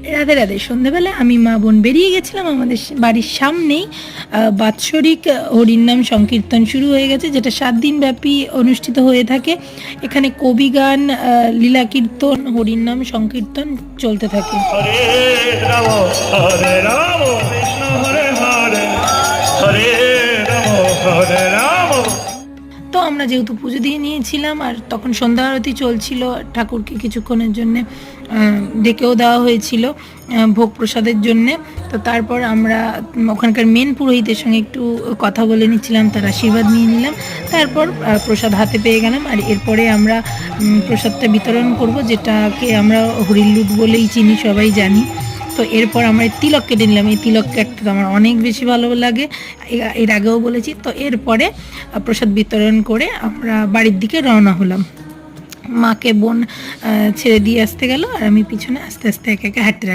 রাধে রাধে। সন্ধ্যাবেলা আমি মা বোন বেরিয়ে গেছিলাম। আমাদের বাড়ির সামনেই বাৎসরিক হরিনাম সংকীর্তন শুরু হয়ে গেছে, যেটা 7 দিন ব্যাপী অনুষ্ঠিত হয়ে থাকে। এখানে কবিগান, লীলা কীর্তন, হরিনাম সংকীর্তন চলতে থাকে। হরে রাম কৃষ্ণ হরে হরে, হরে রাম। তো আমরা যেহেতু পুজো দিয়ে নিয়েছিলাম আর তখন সন্ধ্যা আরতি চলছিল, ঠাকুরকে কিছুক্ষণের জন্যে ডেকেও দেওয়া হয়েছিল ভোগ প্রসাদের জন্যে। তো তারপর আমরা ওখানকার মেন পুরোহিতের সঙ্গে একটু কথা বলে নিচ্ছিলাম, তার আশীর্বাদ নিয়ে নিলাম। তারপর প্রসাদ হাতে পেয়ে গেলাম, আর এরপরে আমরা প্রসাদটা বিতরণ করব, যেটাকে আমরা হরিলুট বলেই চিনি, সবাই জানি। তো এরপর আমরা তিলক কেটে নিলাম। এই তিলক কাটতে আমার অনেক বেশি ভালো লাগে, এর আগেও বলেছি। তো এরপরে প্রসাদ বিতরণ করে আমরা বাড়ির দিকে রওনা হলাম। মাকে বোন ছেড়ে দিয়ে আসতে গেল, আর আমি পিছনে আস্তে আস্তে একা একা হাঁটতে লাগলাম।